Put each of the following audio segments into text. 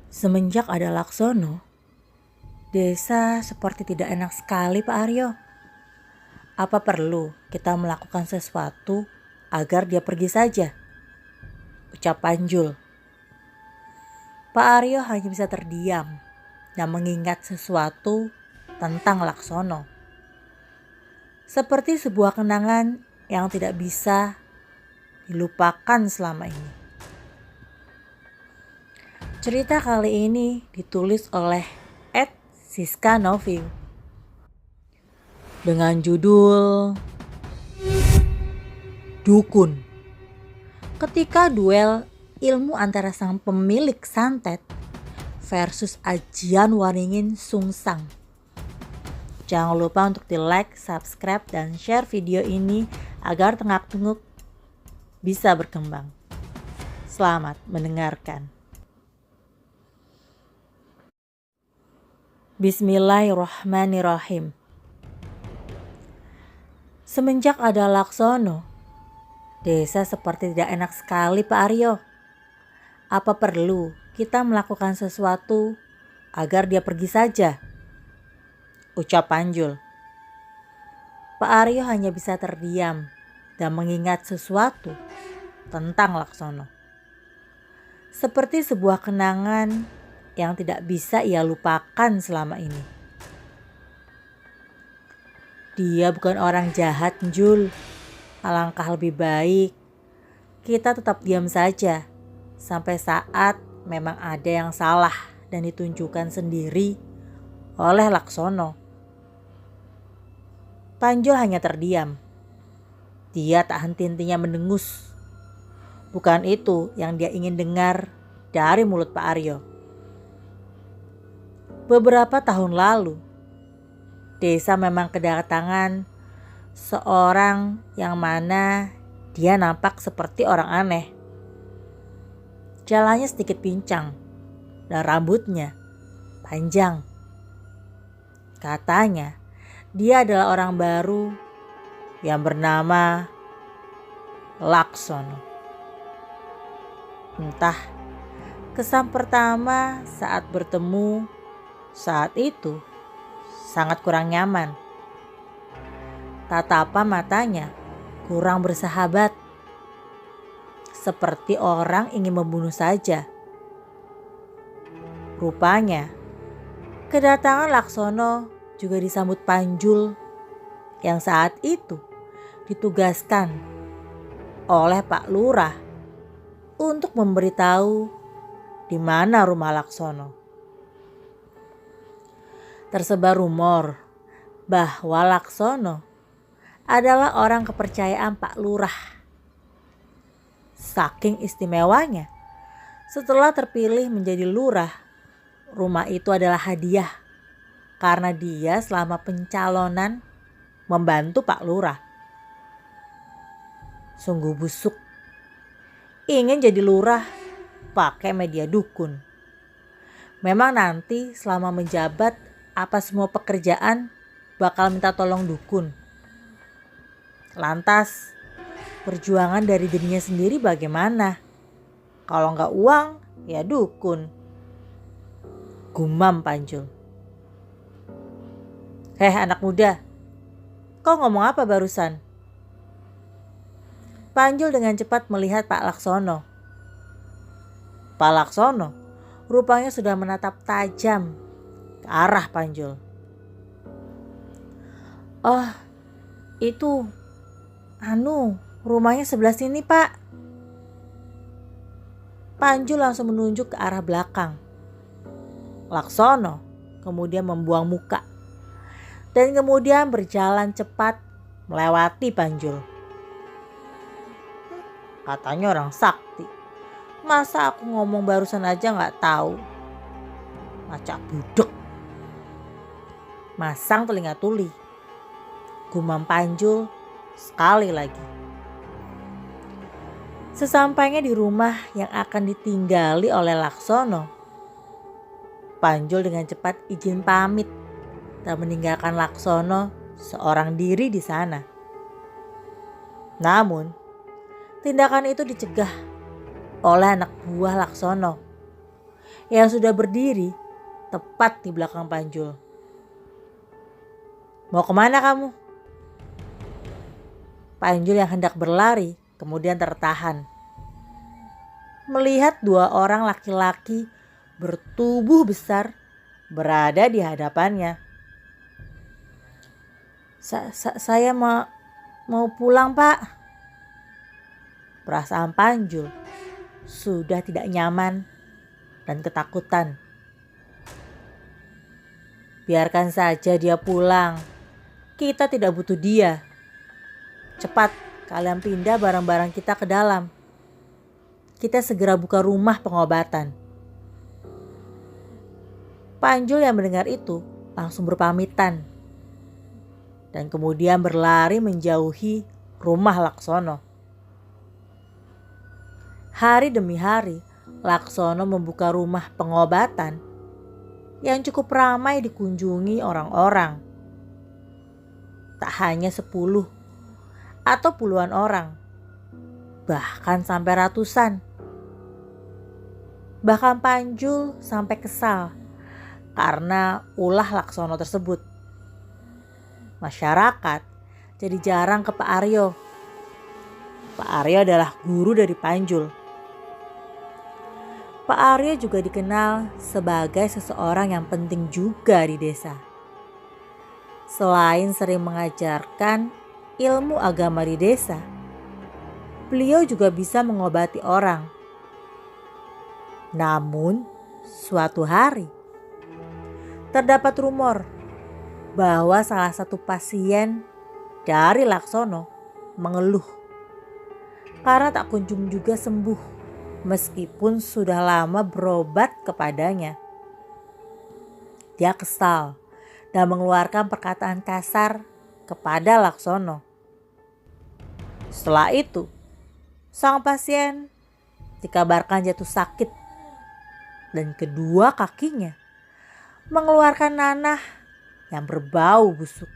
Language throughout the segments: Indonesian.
Semenjak ada Laksono, desa seperti tidak enak sekali, Pak Aryo. Apa perlu kita melakukan sesuatu agar dia pergi saja? Ucap Panjul. Pak Aryo hanya bisa terdiam dan mengingat sesuatu tentang Laksono. Seperti sebuah kenangan yang tidak bisa dilupakan selama ini. Cerita kali ini ditulis oleh Ed Siska Noving dengan judul Dukun. Ketika duel ilmu antara sang pemilik santet versus ajian waringin sungsang. Jangan lupa untuk di like, subscribe, dan share video ini agar tengak-tenguk bisa berkembang. Selamat mendengarkan. Bismillahirrahmanirrahim. Semenjak ada Laksono, desa seperti tidak enak sekali, Pak Aryo. Apa perlu kita melakukan sesuatu agar dia pergi saja? Ucap Panjul. Pak Aryo hanya bisa terdiam dan mengingat sesuatu tentang Laksono. Seperti sebuah kenangan yang tidak bisa ia lupakan selama ini. Dia bukan orang jahat, Jul. Alangkah lebih baik kita tetap diam saja sampai saat memang ada yang salah dan ditunjukkan sendiri oleh Laksono. Panjul hanya terdiam. Dia tak henti-hentinya mendengus. Bukan itu yang dia ingin dengar dari mulut Pak Aryo. Beberapa tahun lalu, desa memang kedatangan seorang yang mana dia nampak seperti orang aneh. Jalannya sedikit pincang dan rambutnya panjang. Katanya dia adalah orang baru yang bernama Laksono. Entah, kesan pertama saat bertemu saat itu sangat kurang nyaman. Tatapan matanya kurang bersahabat, seperti orang ingin membunuh saja. Rupanya, kedatangan Laksono juga disambut Panjul yang saat itu ditugaskan oleh Pak Lurah untuk memberitahu di mana rumah Laksono. Tersebar rumor bahwa Laksono adalah orang kepercayaan Pak Lurah. Saking istimewanya, setelah terpilih menjadi lurah, rumah itu adalah hadiah karena dia selama pencalonan membantu Pak Lurah. Sungguh busuk. Ingin jadi lurah pakai media dukun. Memang nanti selama menjabat apa semua pekerjaan bakal minta tolong dukun. Lantas perjuangan dari dirinya sendiri bagaimana? Kalau nggak uang ya dukun. Gumam Panjul. Heh anak muda, kau ngomong apa barusan? Panjul dengan cepat melihat Pak Laksono. Pak Laksono rupanya sudah menatap tajam ke arah Panjul. Oh, itu rumahnya sebelah sini, Pak. Panjul langsung menunjuk ke arah belakang. Laksono kemudian membuang muka dan kemudian berjalan cepat melewati Panjul. Katanya orang sakti. Masa aku ngomong barusan aja gak tahu? Macak budek. Masang telinga tuli. Gumam Panjul sekali lagi. Sesampainya di rumah yang akan ditinggali oleh Laksono, Panjul dengan cepat izin pamit dan meninggalkan Laksono seorang diri di sana. Namun, tindakan itu dicegah oleh anak buah Laksono yang sudah berdiri tepat di belakang Panjul. "Mau kemana kamu?" Panjul yang hendak berlari kemudian tertahan melihat dua orang laki-laki bertubuh besar berada di hadapannya. Saya mau pulang, Pak." Perasaan Panjul sudah tidak nyaman dan ketakutan. "Biarkan saja dia pulang. Kita tidak butuh dia. Cepat, kalian pindah barang-barang kita ke dalam. Kita segera buka rumah pengobatan." Panjul yang mendengar itu langsung berpamitan dan kemudian berlari menjauhi rumah Laksono. Hari demi hari, Laksono membuka rumah pengobatan yang cukup ramai dikunjungi orang-orang. Tak hanya 10 atau puluhan orang, bahkan sampai ratusan. Bahkan Panjul sampai kesal karena ulah Laksono tersebut. Masyarakat jadi jarang ke Pak Aryo. Pak Aryo adalah guru dari Panjul. Pak Aryo juga dikenal sebagai seseorang yang penting juga di desa. Selain sering mengajarkan ilmu agama di desa, beliau juga bisa mengobati orang. Namun, suatu hari terdapat rumor bahwa salah satu pasien dari Laksono mengeluh karena tak kunjung juga sembuh meskipun sudah lama berobat kepadanya. Dia kesal dan mengeluarkan perkataan kasar kepada Laksono. Setelah itu, sang pasien dikabarkan jatuh sakit dan kedua kakinya mengeluarkan nanah yang berbau busuk.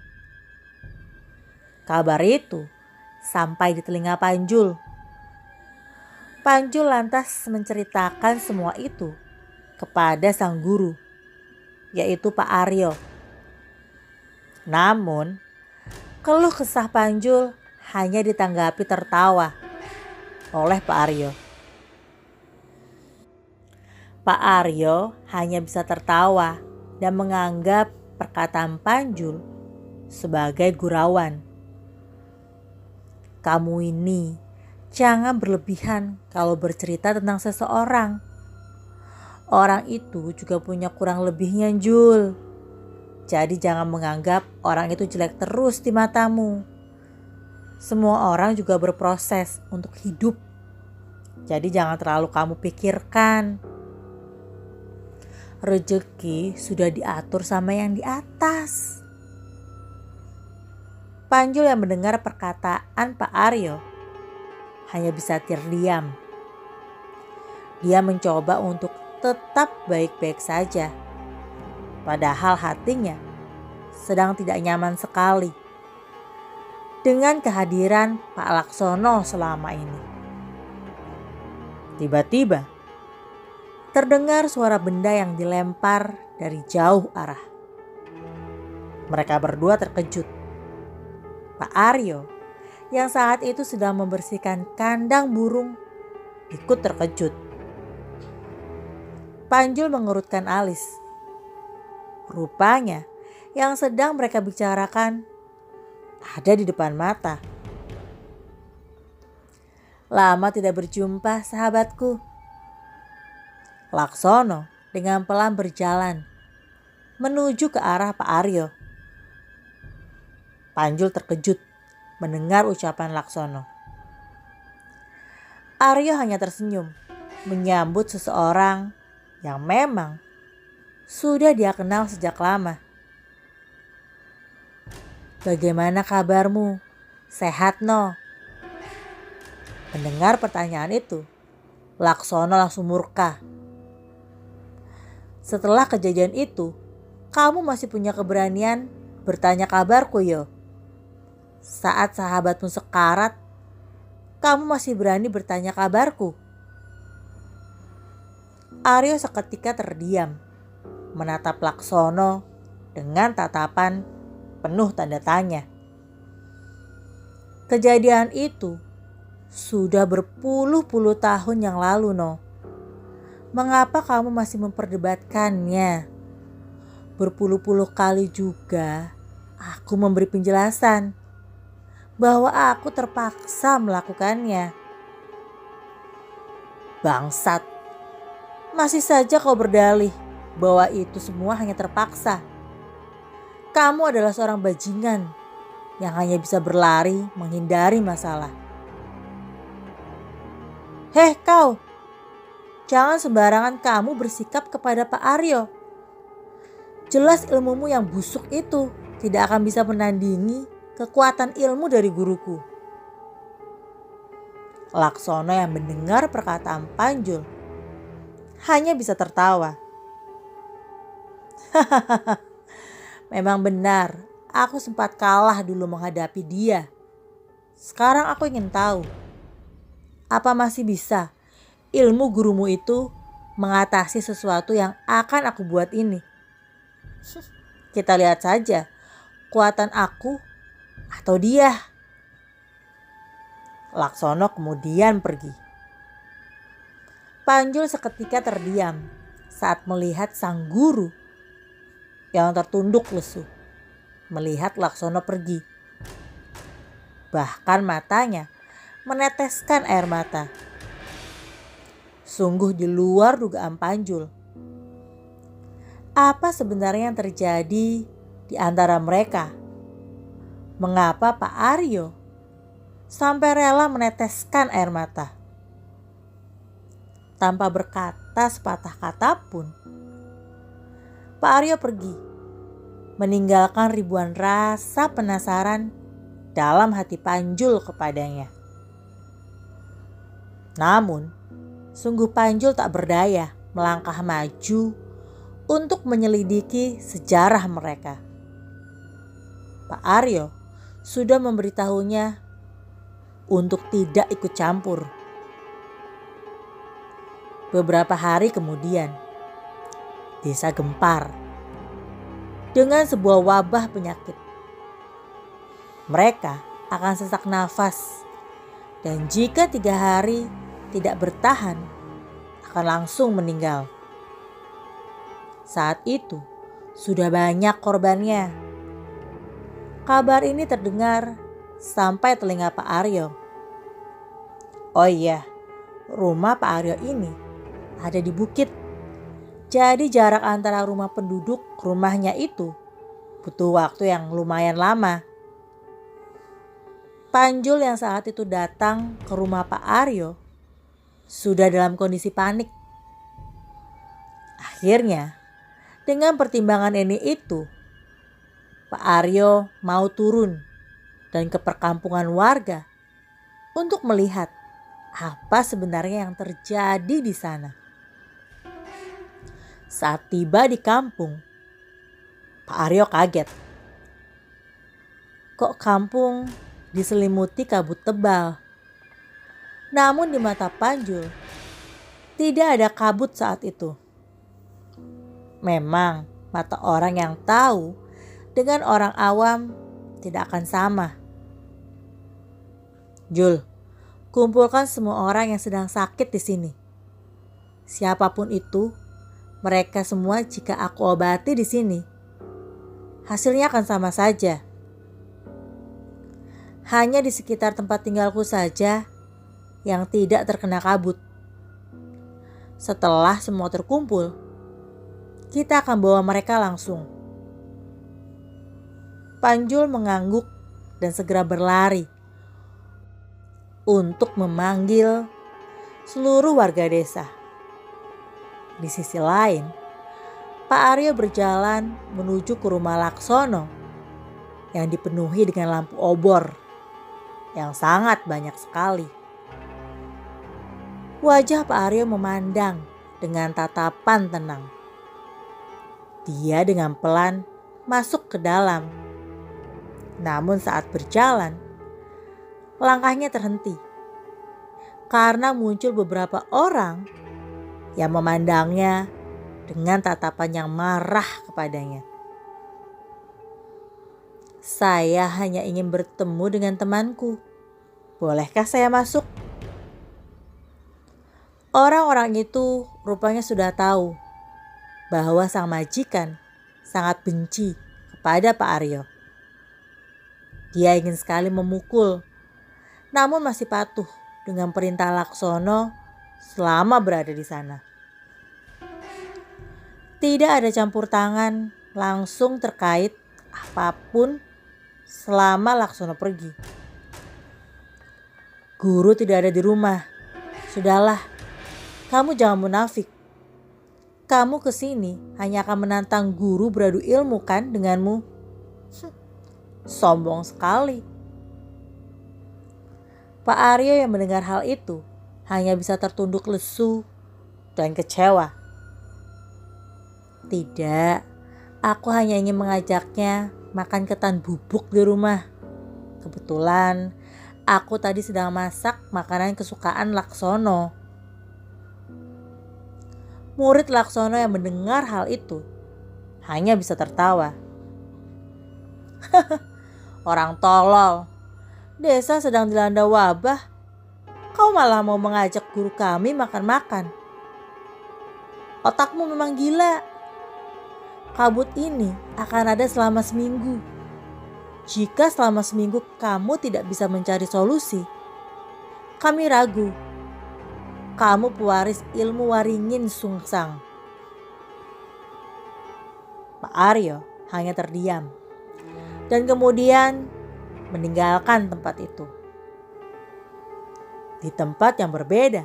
Kabar itu sampai di telinga Panjul. Panjul lantas menceritakan semua itu kepada sang guru, yaitu Pak Aryo. Namun, keluh kesah Panjul hanya ditanggapi tertawa oleh Pak Aryo. Pak Aryo hanya bisa tertawa dan menganggap perkataan Panjul sebagai gurauan. "Kamu ini jangan berlebihan kalau bercerita tentang seseorang. Orang itu juga punya kurang lebihnya, Jul. Jadi jangan menganggap orang itu jelek terus di matamu. Semua orang juga berproses untuk hidup. Jadi jangan terlalu kamu pikirkan. Rezeki sudah diatur sama yang di atas." Panjul yang mendengar perkataan Pak Aryo hanya bisa terdiam. Dia mencoba untuk tetap baik-baik saja, padahal hatinya sedang tidak nyaman sekali dengan kehadiran Pak Laksono selama ini. Tiba-tiba terdengar suara benda yang dilempar dari jauh arah. Mereka berdua terkejut. Pak Aryo yang saat itu sedang membersihkan kandang burung ikut terkejut. Panjul mengerutkan alis. Rupanya yang sedang mereka bicarakan ada di depan mata. "Lama tidak berjumpa, sahabatku." Laksono dengan pelan berjalan menuju ke arah Pak Aryo. Panjul terkejut mendengar ucapan Laksono. Aryo hanya tersenyum menyambut seseorang yang memang sudah dia kenal sejak lama. "Bagaimana kabarmu? Sehat, no?" Mendengar pertanyaan itu, Laksono langsung murka. "Setelah kejadian itu, kamu masih punya keberanian bertanya kabarku, yo? Saat sahabatmu sekarat, kamu masih berani bertanya kabarku?" Aryo seketika terdiam, menatap Laksono dengan tatapan penuh tanda tanya. Kejadian itu sudah berpuluh-puluh tahun yang lalu, No. Mengapa kamu masih memperdebatkannya? Berpuluh-puluh kali juga aku memberi penjelasan bahwa aku terpaksa melakukannya. Bangsat, masih saja kau berdalih bahwa itu semua hanya terpaksa. Kamu adalah seorang bajingan yang hanya bisa berlari menghindari masalah. Heh kau, jangan sembarangan kamu bersikap kepada Pak Aryo. Jelas ilmumu yang busuk itu tidak akan bisa menandingi kekuatan ilmu dari guruku. Laksono yang mendengar perkataan Panjul hanya bisa tertawa. Memang benar, aku sempat kalah dulu menghadapi dia. Sekarang aku ingin tahu, apa masih bisa ilmu gurumu itu mengatasi sesuatu yang akan aku buat ini? Kita lihat saja, kekuatan aku atau dia. Laksono kemudian pergi. Panjul seketika terdiam saat melihat sang guru yang tertunduk lesu melihat Laksono pergi. Bahkan matanya meneteskan air mata. Sungguh di luar dugaan Panjul. Apa sebenarnya yang terjadi di antara mereka? Mengapa Pak Aryo sampai rela meneteskan air mata? Tanpa berkata sepatah kata pun, Pak Aryo pergi, meninggalkan ribuan rasa penasaran dalam hati Panjul kepadanya. Namun, sungguh Panjul tak berdaya melangkah maju untuk menyelidiki sejarah mereka. Pak Aryo sudah memberitahunya untuk tidak ikut campur. Beberapa hari kemudian, desa gempar dengan sebuah wabah penyakit. Mereka akan sesak nafas, dan jika 3 hari tidak bertahan, akan langsung meninggal. Saat itu sudah banyak korbannya. Kabar ini terdengar sampai telinga Pak Aryo. Oh iya, rumah Pak Aryo ini ada di bukit. Jadi jarak antara rumah penduduk ke rumahnya itu butuh waktu yang lumayan lama. Panjul yang saat itu datang ke rumah Pak Aryo sudah dalam kondisi panik. Akhirnya, dengan pertimbangan ini itu, Pak Aryo mau turun dan ke perkampungan warga untuk melihat apa sebenarnya yang terjadi di sana. Saat tiba di kampung, Pak Aryo kaget. Kok kampung diselimuti kabut tebal? Namun di mata Panjul, tidak ada kabut saat itu. Memang mata orang yang tahu dengan orang awam tidak akan sama. Jul, kumpulkan semua orang yang sedang sakit di sini. Siapapun itu, mereka semua jika aku obati di sini, hasilnya akan sama saja. Hanya di sekitar tempat tinggalku saja yang tidak terkena kabut. Setelah semua terkumpul, kita akan bawa mereka langsung. Panjul mengangguk dan segera berlari untuk memanggil seluruh warga desa. Di sisi lain, Pak Aryo berjalan menuju ke rumah Laksono yang dipenuhi dengan lampu obor yang sangat banyak sekali. Wajah Pak Aryo memandang dengan tatapan tenang. Dia dengan pelan masuk ke dalam. Namun saat berjalan, langkahnya terhenti karena muncul beberapa orang yang memandangnya dengan tatapan yang marah kepadanya. Saya hanya ingin bertemu dengan temanku. Bolehkah saya masuk? Orang-orang itu rupanya sudah tahu bahwa sang majikan sangat benci kepada Pak Aryo. Dia ingin sekali memukul, namun masih patuh dengan perintah Laksono selama berada di sana. Tidak ada campur tangan langsung terkait apapun selama Laksono pergi. Guru tidak ada di rumah. Sudahlah, kamu jangan munafik. Kamu kesini hanya akan menantang guru beradu ilmu kan denganmu? Sombong sekali. Pak Aryo yang mendengar hal itu hanya bisa tertunduk lesu dan kecewa. Tidak, aku hanya ingin mengajaknya makan ketan bubuk di rumah. Kebetulan aku tadi sedang masak makanan kesukaan Laksono. Murid Laksono yang mendengar hal itu hanya bisa tertawa. Orang tolol, desa sedang dilanda wabah. Kau malah mau mengajak guru kami makan-makan. Otakmu memang gila. Kabut ini akan ada selama seminggu. Jika selama seminggu kamu tidak bisa mencari solusi, kami ragu kamu pewaris ilmu Waringin Sungsang. Pak Aryo hanya terdiam dan kemudian meninggalkan tempat itu. Di tempat yang berbeda,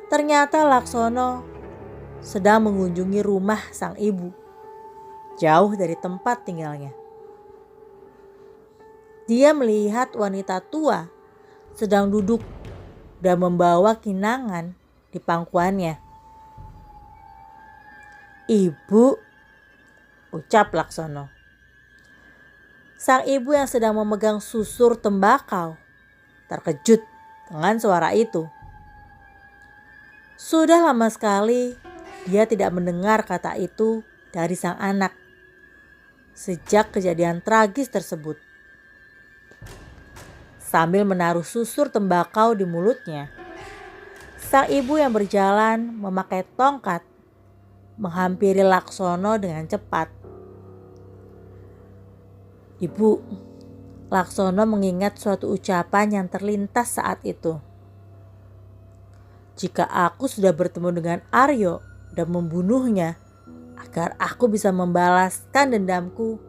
ternyata Laksono sedang mengunjungi rumah sang ibu, jauh dari tempat tinggalnya. Dia melihat wanita tua sedang duduk dan membawa kinangan di pangkuannya. Ibu, ucap Laksono. Sang ibu yang sedang memegang susur tembakau terkejut dengan suara itu. Sudah lama sekali dia tidak mendengar kata itu dari sang anak sejak kejadian tragis tersebut. Sambil menaruh susur tembakau di mulutnya, sang ibu yang berjalan memakai tongkat menghampiri Laksono dengan cepat. Ibu, Laksono mengingat suatu ucapan yang terlintas saat itu. Jika aku sudah bertemu dengan Aryo dan membunuhnya agar aku bisa membalaskan dendamku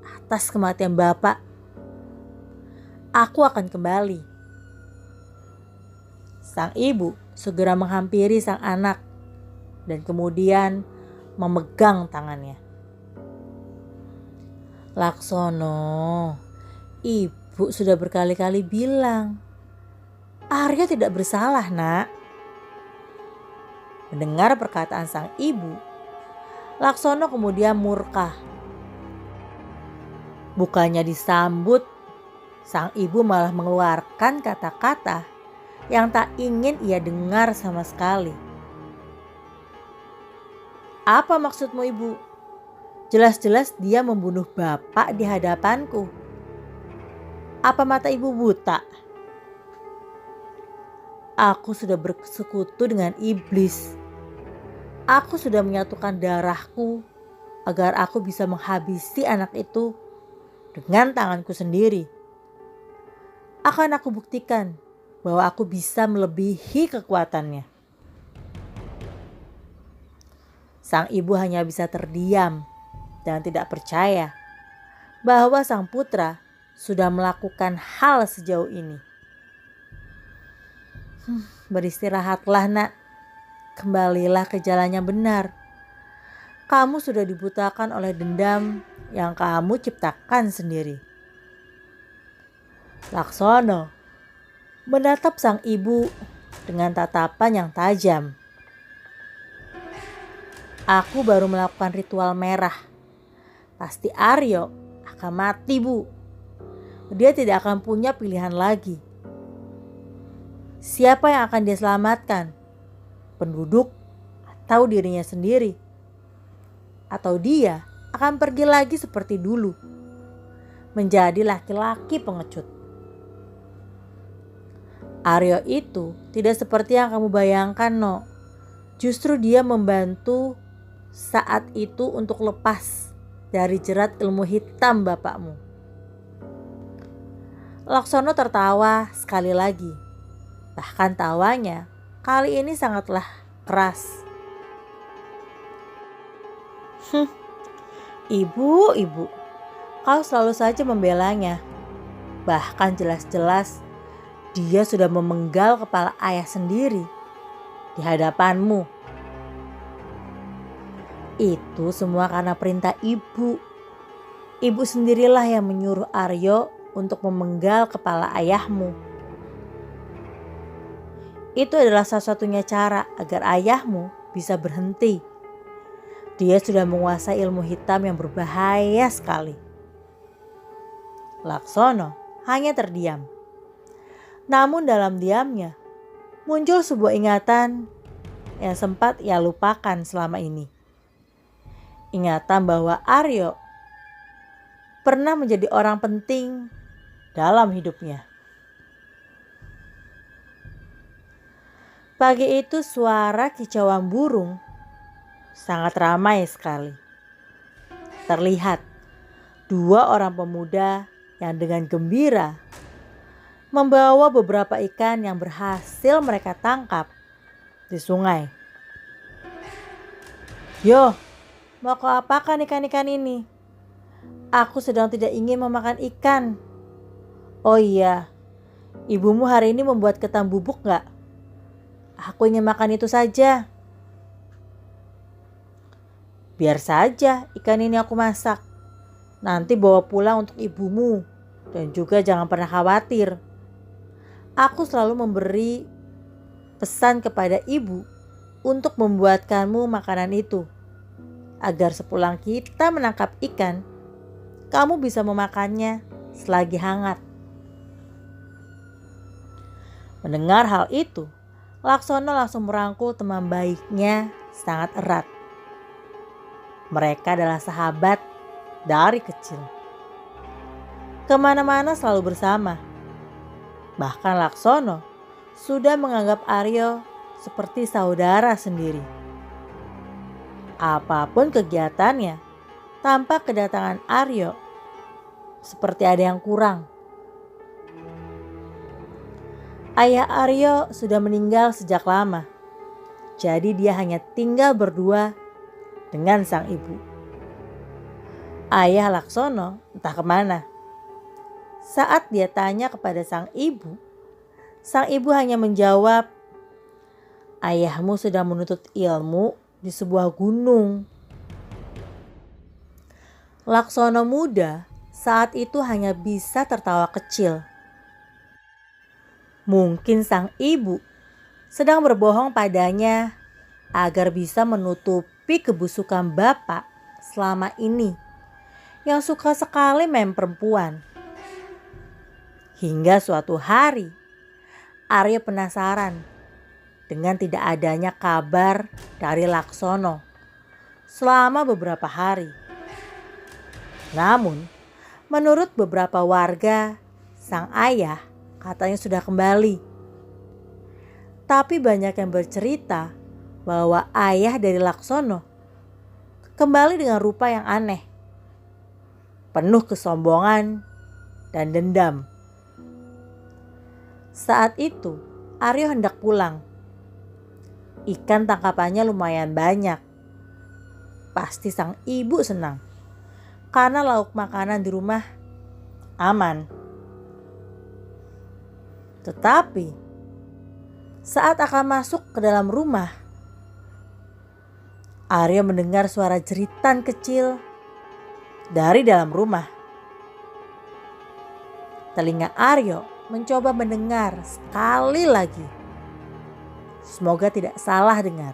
atas kematian Bapak, aku akan kembali. Sang ibu segera menghampiri sang anak dan kemudian memegang tangannya. Laksono, ibu sudah berkali-kali bilang, Aryo tidak bersalah, nak. Mendengar perkataan sang ibu, Laksono kemudian murka. Bukannya disambut, sang ibu malah mengeluarkan kata-kata yang tak ingin ia dengar sama sekali. Apa maksudmu, ibu? Jelas-jelas dia membunuh bapak di hadapanku. Apa mata ibu buta? Aku sudah bersekutu dengan iblis. Aku sudah menyatukan darahku agar aku bisa menghabisi anak itu dengan tanganku sendiri. Akan aku buktikan bahwa aku bisa melebihi kekuatannya. Sang ibu hanya bisa terdiam dan tidak percaya bahwa sang putra sudah melakukan hal sejauh ini. Beristirahatlah, nak. Kembalilah ke jalan yang benar. Kamu sudah dibutakan oleh dendam yang kamu ciptakan sendiri. Laksono menatap sang ibu dengan tatapan yang tajam. Aku baru melakukan ritual merah. Pasti Aryo akan mati, Bu. Dia tidak akan punya pilihan lagi. Siapa yang akan dia selamatkan? Penduduk tahu dirinya sendiri, atau dia akan pergi lagi seperti dulu, menjadi laki-laki pengecut. Aryo itu tidak seperti yang kamu bayangkan, No. Justru dia membantu saat itu untuk lepas dari jerat ilmu hitam bapakmu. Laksono tertawa sekali lagi. Bahkan tawanya kali ini sangatlah keras. Ibu, kau selalu saja membelanya. Bahkan jelas-jelas dia sudah memenggal kepala ayah sendiri di hadapanmu. Itu semua karena perintah ibu. Ibu sendirilah yang menyuruh Aryo untuk memenggal kepala ayahmu. Itu adalah satu-satunya cara agar ayahmu bisa berhenti. Dia sudah menguasai ilmu hitam yang berbahaya sekali. Laksono hanya terdiam. Namun dalam diamnya muncul sebuah ingatan yang sempat ia lupakan selama ini. Ingatan bahwa Aryo pernah menjadi orang penting dalam hidupnya. Pagi itu suara kicauan burung sangat ramai sekali. Terlihat dua orang pemuda yang dengan gembira membawa beberapa ikan yang berhasil mereka tangkap di sungai. Yo, mau kau apakan ikan-ikan ini? Aku sedang tidak ingin memakan ikan. Oh iya, ibumu hari ini membuat ketan bubuk gak? Aku ingin makan itu saja. Biar saja ikan ini aku masak. Nanti bawa pulang untuk ibumu. Dan juga jangan pernah khawatir. Aku selalu memberi pesan kepada ibu untuk membuatkanmu makanan itu. Agar sepulang kita menangkap ikan, kamu bisa memakannya selagi hangat. Mendengar hal itu, Laksono langsung merangkul teman baiknya sangat erat. Mereka adalah sahabat dari kecil. Kemana-mana selalu bersama. Bahkan Laksono sudah menganggap Aryo seperti saudara sendiri. Apapun kegiatannya, tampak kedatangan Aryo seperti ada yang kurang. Ayah Aryo sudah meninggal sejak lama. Jadi dia hanya tinggal berdua dengan sang ibu. Ayah Laksono entah kemana. Saat dia tanya kepada sang ibu hanya menjawab, ayahmu sedang menuntut ilmu di sebuah gunung. Laksono muda saat itu hanya bisa tertawa kecil. Mungkin sang ibu sedang berbohong padanya agar bisa menutupi kebusukan bapak selama ini yang suka sekali main perempuan. Hingga suatu hari Aryo penasaran dengan tidak adanya kabar dari Laksono selama beberapa hari. Namun menurut beberapa warga, sang ayah katanya sudah kembali. Tapi banyak yang bercerita bahwa ayah dari Laksono kembali dengan rupa yang aneh, penuh kesombongan dan dendam. Saat itu Aryo hendak pulang. Ikan tangkapannya lumayan banyak. Pasti sang ibu senang karena lauk makanan di rumah aman. Tetapi saat akan masuk ke dalam rumah, Aryo mendengar suara jeritan kecil dari dalam rumah. Telinga Aryo mencoba mendengar sekali lagi. Semoga tidak salah dengar.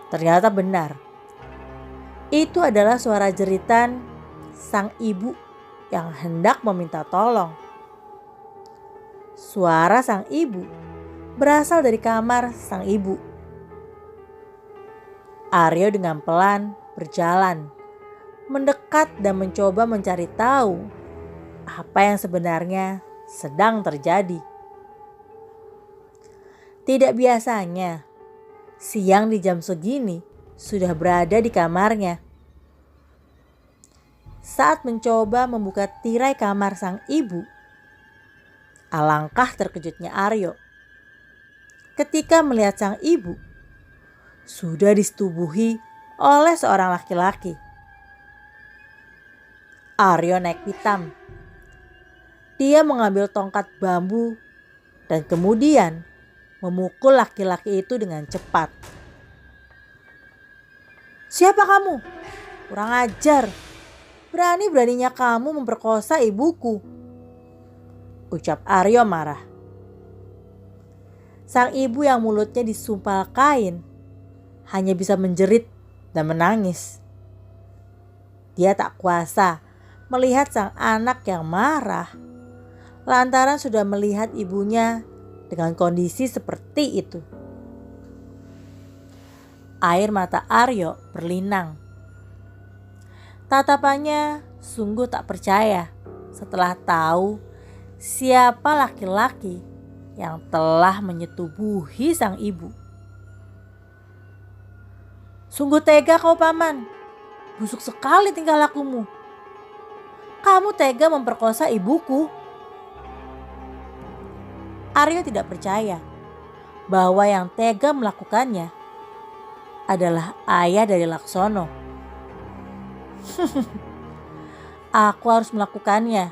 Ternyata benar. Itu adalah suara jeritan sang ibu yang hendak meminta tolong. Suara sang ibu berasal dari kamar sang ibu. Aryo dengan pelan berjalan, mendekat dan mencoba mencari tahu apa yang sebenarnya sedang terjadi. Tidak biasanya, siang di jam segini sudah berada di kamarnya. Saat mencoba membuka tirai kamar sang ibu, alangkah terkejutnya Aryo ketika melihat sang ibu sudah disetubuhi oleh seorang laki-laki. Aryo naik pitam. Dia mengambil tongkat bambu dan kemudian memukul laki-laki itu dengan cepat. "Siapa kamu? Kurang ajar. Berani-beraninya kamu memperkosa ibuku," ucap Aryo marah. Sang ibu yang mulutnya disumpal kain hanya bisa menjerit dan menangis. Dia tak kuasa melihat sang anak yang marah lantaran sudah melihat ibunya dengan kondisi seperti itu. Air mata Aryo berlinang. Tatapannya sungguh tak percaya setelah tahu siapa laki-laki yang telah menyetubuhi sang ibu. "Sungguh tega kau, Paman. Busuk sekali tingkah lakumu. Kamu tega memperkosa ibuku." Aryo tidak percaya bahwa yang tega melakukannya adalah ayah dari Laksono. "Aku harus melakukannya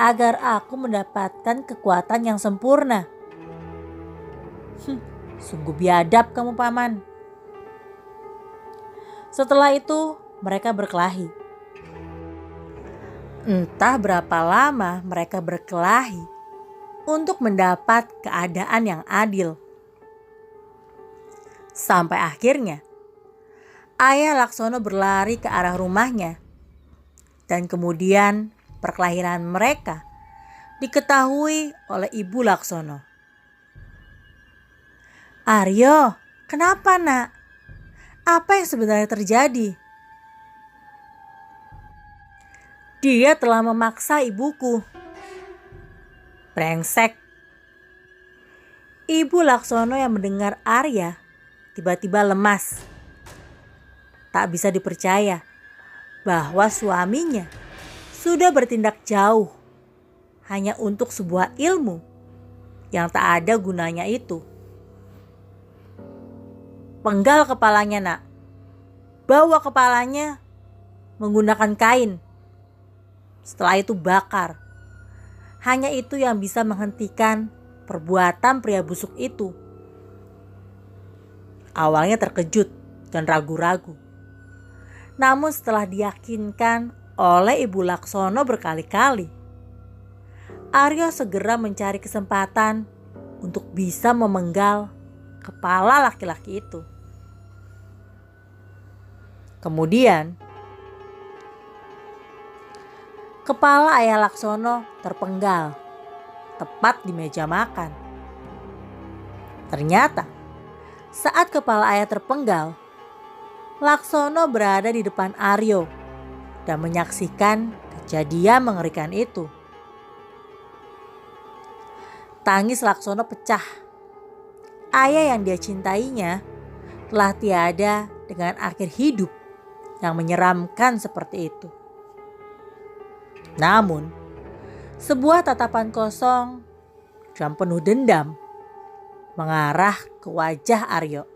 agar aku mendapatkan kekuatan yang sempurna." Sungguh biadab kamu, Paman. Setelah itu mereka berkelahi. Entah berapa lama mereka berkelahi untuk mendapat keadaan yang adil. Sampai akhirnya ayah Laksono berlari ke arah rumahnya dan kemudian perkelahian mereka diketahui oleh ibu Laksono. "Aryo, kenapa nak? Apa yang sebenarnya terjadi?" "Dia telah memaksa ibuku." "Brengsek." Ibu Laksono yang mendengar Arya tiba-tiba lemas. Tak bisa dipercaya bahwa suaminya sudah bertindak jauh hanya untuk sebuah ilmu yang tak ada gunanya itu. "Penggal kepalanya, nak. Bawa kepalanya menggunakan kain. Setelah itu bakar. Hanya itu yang bisa menghentikan perbuatan pria busuk itu." Awalnya terkejut dan ragu-ragu. Namun setelah diyakinkan oleh ibu Laksono berkali-kali, Aryo segera mencari kesempatan untuk bisa memenggal kepala laki-laki itu. Kemudian kepala ayah Laksono terpenggal tepat di meja makan. Ternyata saat kepala ayah terpenggal, Laksono berada di depan Aryo dan menyaksikan kejadian mengerikan itu. Tangis Laksono pecah. Ayah yang dia cintainya telah tiada dengan akhir hidup yang menyeramkan seperti itu. Namun, sebuah tatapan kosong dan penuh dendam mengarah ke wajah Aryo.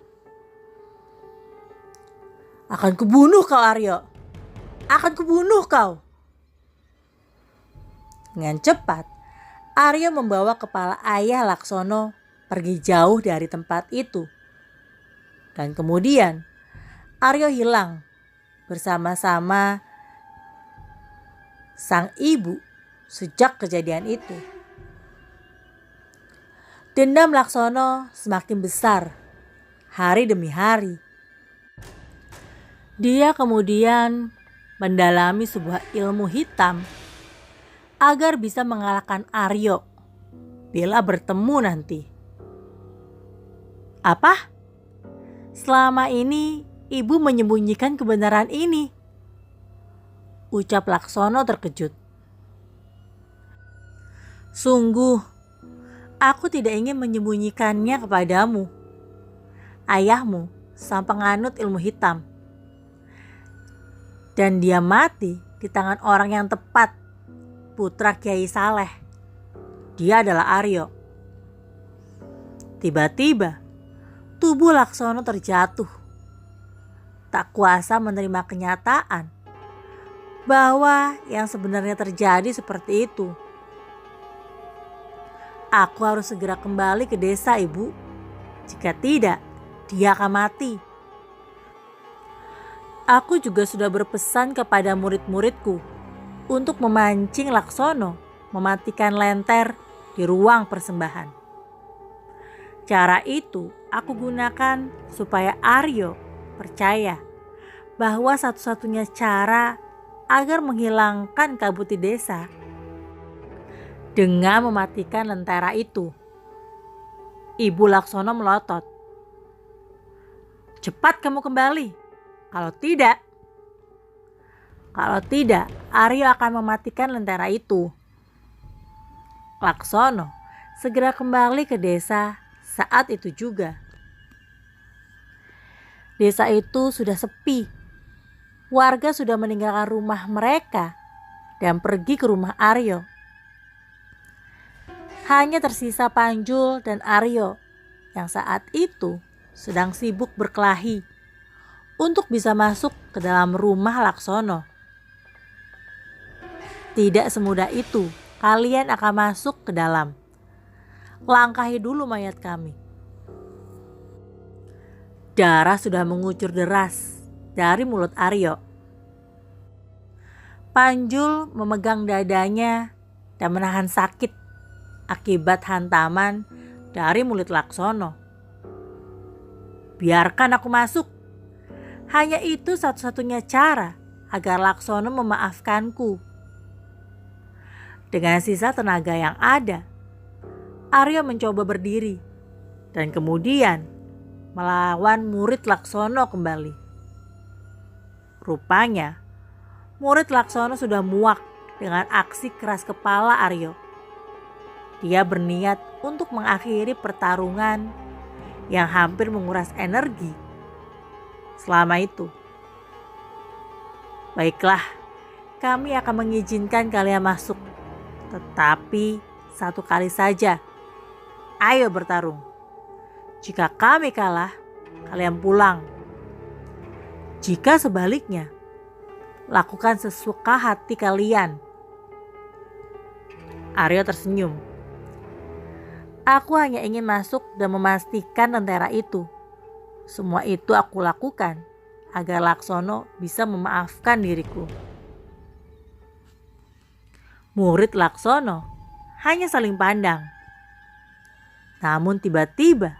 "Akan kubunuh kau, Aryo. Akan kubunuh kau." Dengan cepat, Aryo membawa kepala ayah Laksono pergi jauh dari tempat itu. Dan kemudian Aryo hilang bersama-sama sang ibu sejak kejadian itu. Dendam Laksono semakin besar hari demi hari. Dia kemudian mendalami sebuah ilmu hitam agar bisa mengalahkan Aryo bila bertemu nanti. Apa? Selama ini ibu menyembunyikan kebenaran ini?" ucap Laksono terkejut. "Sungguh, aku tidak ingin menyembunyikannya kepadamu. Ayahmu sang penganut ilmu hitam. Dan dia mati di tangan orang yang tepat, putra Kiai Saleh. Dia adalah Aryo." Tiba-tiba, tubuh Laksono terjatuh. Tak kuasa menerima kenyataan bahwa yang sebenarnya terjadi seperti itu. "Aku harus segera kembali ke desa, Ibu. Jika tidak, dia akan mati. Aku juga sudah berpesan kepada murid-muridku untuk memancing Laksono mematikan lenter di ruang persembahan. Cara itu aku gunakan supaya Aryo percaya bahwa satu-satunya cara agar menghilangkan kabut di desa dengan mematikan lentera itu." Ibu Laksono melotot. "Cepat kamu kembali. Kalau tidak, Aryo akan mematikan lentera itu." Laksono segera kembali ke desa saat itu juga. Desa itu sudah sepi. Warga sudah meninggalkan rumah mereka dan pergi ke rumah Aryo. Hanya tersisa Panjul dan Aryo yang saat itu sedang sibuk berkelahi untuk bisa masuk ke dalam rumah Laksono. "Tidak semudah itu kalian akan masuk ke dalam. Langkahi dulu mayat kami." Darah sudah mengucur deras dari mulut Aryo. Panjul memegang dadanya dan menahan sakit akibat hantaman dari mulut Laksono. "Biarkan aku masuk. Hanya itu satu-satunya cara agar Laksono memaafkanku." Dengan sisa tenaga yang ada, Aryo mencoba berdiri dan kemudian melawan murid Laksono kembali. Rupanya, murid Laksono sudah muak dengan aksi keras kepala Aryo. Dia berniat untuk mengakhiri pertarungan yang hampir menguras energi selama itu. "Baiklah, kami akan mengizinkan kalian masuk. Tetapi satu kali saja. Ayo bertarung. Jika kami kalah, kalian pulang. Jika sebaliknya, lakukan sesuka hati kalian." Aryo tersenyum. "Aku hanya ingin masuk dan memastikan lentera itu. Semua itu aku lakukan agar Laksono bisa memaafkan diriku." Murid Laksono hanya saling pandang. Namun tiba-tiba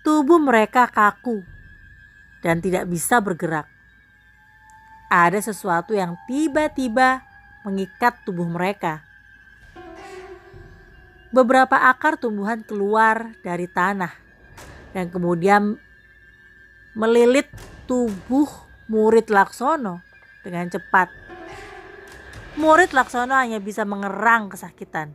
tubuh mereka kaku dan tidak bisa bergerak. Ada sesuatu yang tiba-tiba mengikat tubuh mereka. Beberapa akar tumbuhan keluar dari tanah dan kemudian melilit tubuh murid Laksono dengan cepat. Murid Laksono hanya bisa mengerang kesakitan.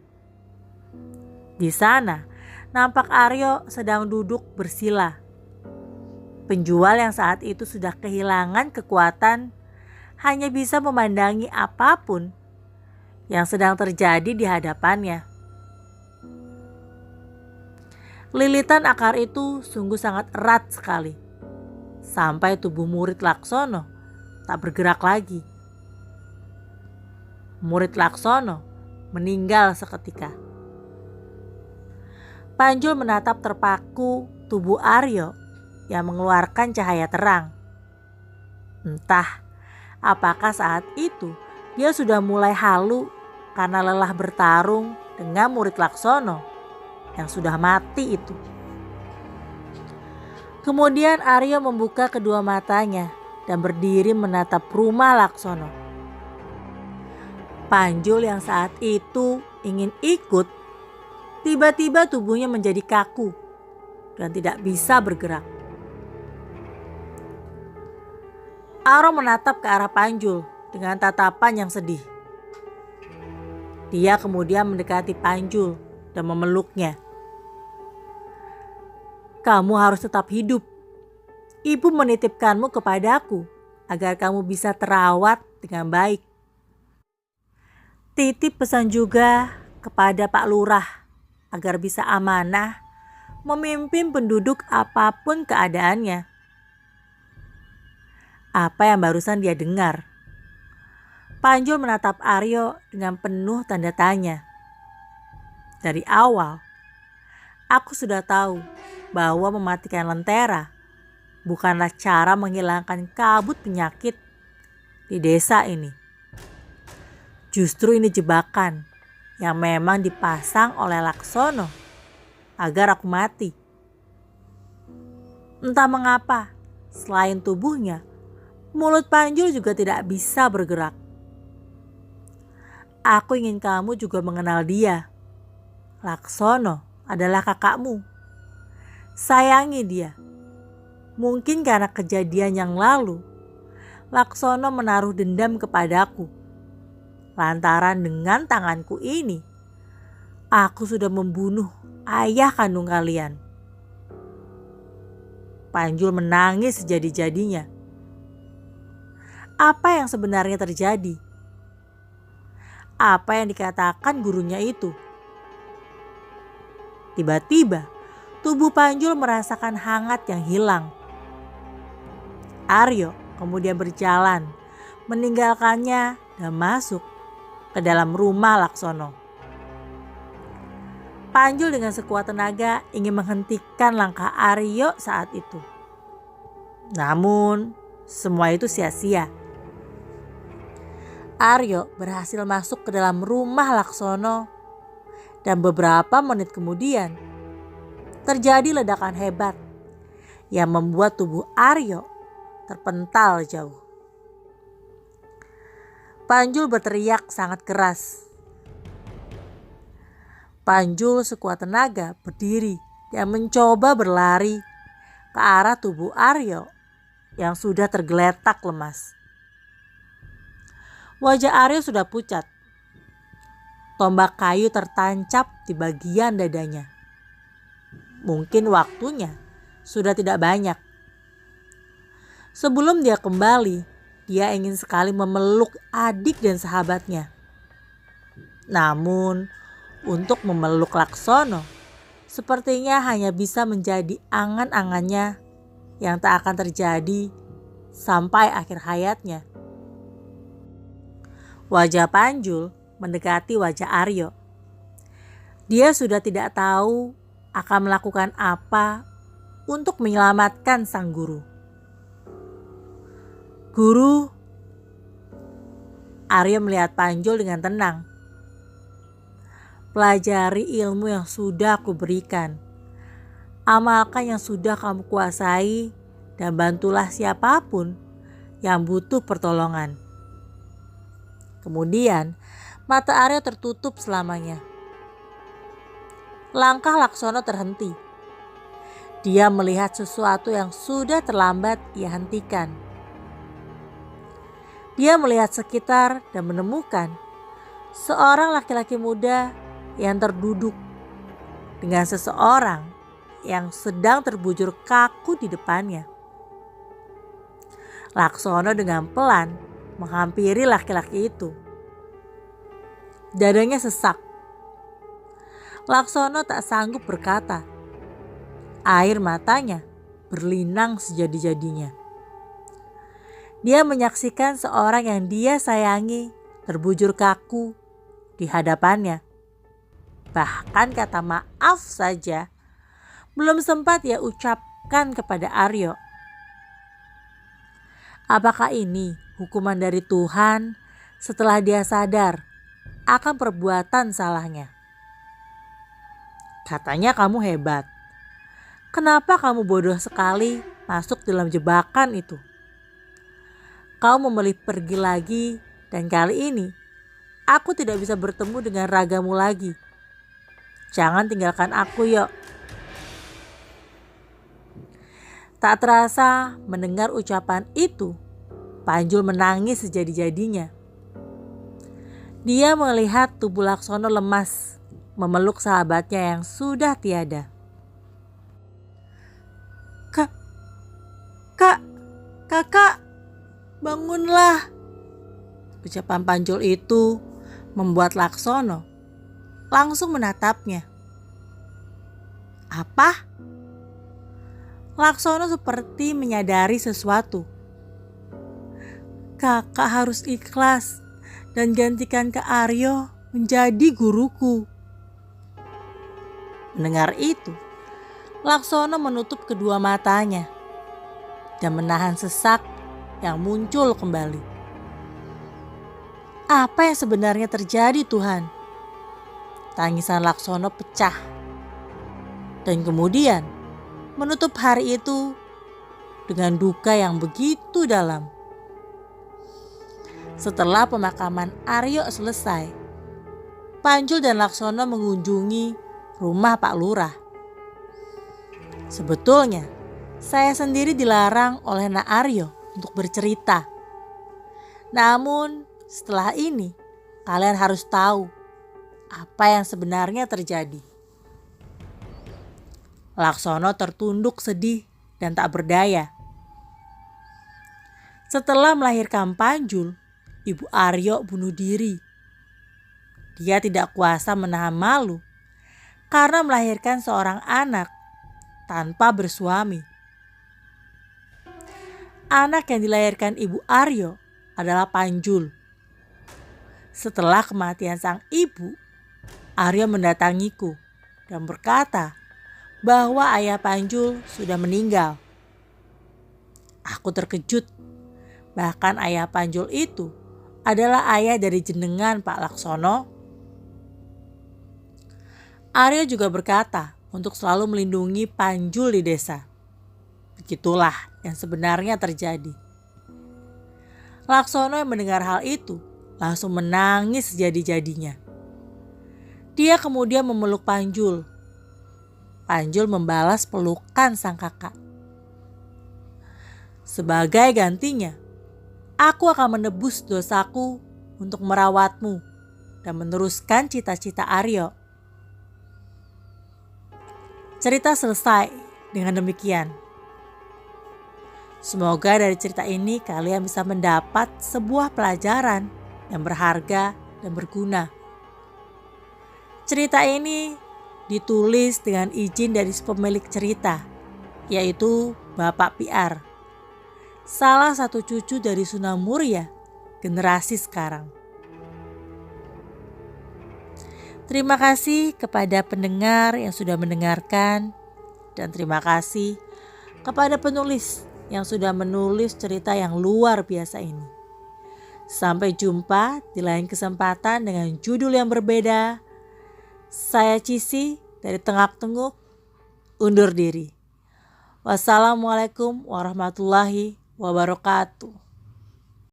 Di sana, nampak Aryo sedang duduk bersila. Penjual yang saat itu sudah kehilangan kekuatan hanya bisa memandangi apapun yang sedang terjadi di hadapannya. Lilitan akar itu sungguh sangat erat sekali, sampai tubuh murid Laksono tak bergerak lagi. Murid Laksono meninggal seketika. Panjul menatap terpaku tubuh Aryo yang mengeluarkan cahaya terang. Entah apakah saat itu dia sudah mulai halu karena lelah bertarung dengan murid Laksono yang sudah mati itu. Kemudian Aryo membuka kedua matanya dan berdiri menatap rumah Laksono. Panjul yang saat itu ingin ikut, tiba-tiba tubuhnya menjadi kaku dan tidak bisa bergerak. Aryo menatap ke arah Panjul dengan tatapan yang sedih. Dia kemudian mendekati Panjul dan memeluknya. Kamu harus tetap hidup. Ibu menitipkanmu kepadaku agar kamu bisa terawat dengan baik. Titip pesan juga kepada Pak Lurah agar bisa amanah memimpin penduduk apapun keadaannya. Apa yang barusan dia dengar? Panjul menatap Aryo dengan penuh tanda tanya. Dari awal, aku sudah tahu bahwa mematikan lentera bukanlah cara menghilangkan kabut penyakit di desa ini. Justru ini jebakan yang memang dipasang oleh Laksono agar aku mati. Entah mengapa, selain tubuhnya, mulut Panjul juga tidak bisa bergerak. Aku ingin kamu juga mengenal dia. Laksono adalah kakakmu. Sayangi dia. Mungkin karena kejadian yang lalu, Laksono menaruh dendam kepadaku. Lantaran dengan tanganku ini, aku sudah membunuh ayah kandung kalian. Panjul menangis sejadi-jadinya. Apa yang sebenarnya terjadi? Apa yang dikatakan gurunya itu? Tiba-tiba, tubuh Panjul merasakan hangat yang hilang. Aryo kemudian berjalan, meninggalkannya dan masuk ke dalam rumah Laksono. Panjul dengan sekuat tenaga ingin menghentikan langkah Aryo saat itu. Namun, semua itu sia-sia. Aryo berhasil masuk ke dalam rumah Laksono dan beberapa menit kemudian terjadi ledakan hebat yang membuat tubuh Aryo terpental jauh. Panjul berteriak sangat keras. Panjul sekuat tenaga berdiri dan mencoba berlari ke arah tubuh Aryo yang sudah tergeletak lemas. Wajah Aryo sudah pucat. Tombak kayu tertancap di bagian dadanya. Mungkin waktunya sudah tidak banyak. Sebelum dia kembali, dia ingin sekali memeluk adik dan sahabatnya. Namun, untuk memeluk Laksono, sepertinya hanya bisa menjadi angan-angannya yang tak akan terjadi sampai akhir hayatnya. Wajah Panjul mendekati wajah Aryo. Dia sudah tidak tahu akan melakukan apa untuk menyelamatkan sang guru. Guru, Aryo melihat Panjul dengan tenang. Pelajari ilmu yang sudah aku berikan. Amalkan yang sudah kamu kuasai dan bantulah siapapun yang butuh pertolongan. Kemudian mata Aryo tertutup selamanya. Langkah Laksono terhenti. Dia melihat sesuatu yang sudah terlambat ia hentikan. Dia melihat sekitar dan menemukan seorang laki-laki muda yang terduduk dengan seseorang yang sedang terbujur kaku di depannya. Laksono dengan pelan menghampiri laki-laki itu. Dadanya sesak. Laksono tak sanggup berkata. Air matanya berlinang sejadi-jadinya. Dia menyaksikan seorang yang dia sayangi terbujur kaku di hadapannya. Bahkan kata maaf saja belum sempat ia ucapkan kepada Aryo. Apakah ini hukuman dari Tuhan setelah dia sadar akan perbuatan salahnya? Katanya kamu hebat. Kenapa kamu bodoh sekali masuk dalam jebakan itu? Kau memilih pergi lagi dan kali ini aku tidak bisa bertemu dengan ragamu lagi. Jangan tinggalkan aku, Yok. Tak terasa mendengar ucapan itu, Panjul menangis sejadi-jadinya. Dia melihat tubuh Laksono lemas, memeluk sahabatnya yang sudah tiada. Kak, kakak, bangunlah. Ucapan Panjul itu membuat Laksono langsung menatapnya. Apa? Laksono seperti menyadari sesuatu. Kakak harus ikhlas dan gantikan Kak Aryo menjadi guruku. Mendengar itu, Laksono menutup kedua matanya dan menahan sesak yang muncul kembali. Apa yang sebenarnya terjadi, Tuhan? Tangisan Laksono pecah. Dan kemudian menutup hari itu dengan duka yang begitu dalam. Setelah pemakaman Aryo selesai, Panjul dan Laksono mengunjungi rumah Pak Lurah. Sebetulnya, saya sendiri dilarang oleh Nak Aryo untuk bercerita. Namun, setelah ini, kalian harus tahu apa yang sebenarnya terjadi. Laksono tertunduk sedih dan tak berdaya. Setelah melahirkan Panjul, Ibu Aryo bunuh diri. Dia tidak kuasa menahan malu karena melahirkan seorang anak tanpa bersuami. Anak yang dilahirkan Ibu Aryo adalah Panjul. Setelah kematian sang ibu, Aryo mendatangiku dan berkata bahwa ayah Panjul sudah meninggal. Aku terkejut. Bahkan ayah Panjul itu adalah ayah dari jenengan, Pak Laksono. Aryo juga berkata untuk selalu melindungi Panjul di desa. Begitulah yang sebenarnya terjadi. Laksono yang mendengar hal itu langsung menangis sejadi-jadinya. Dia kemudian memeluk Panjul. Panjul membalas pelukan sang kakak. Sebagai gantinya, aku akan menebus dosaku untuk merawatmu dan meneruskan cita-cita Aryo. Cerita selesai dengan demikian. Semoga dari cerita ini kalian bisa mendapat sebuah pelajaran yang berharga dan berguna. Cerita ini ditulis dengan izin dari pemilik cerita, yaitu Bapak PR, salah satu cucu dari Sunan Muria generasi sekarang. Terima kasih kepada pendengar yang sudah mendengarkan, dan terima kasih kepada penulis yang sudah menulis cerita yang luar biasa ini. Sampai jumpa di lain kesempatan dengan judul yang berbeda. Saya Cisi dari Tengak Tenguk undur diri. Wassalamualaikum warahmatullahi wabarakatuh.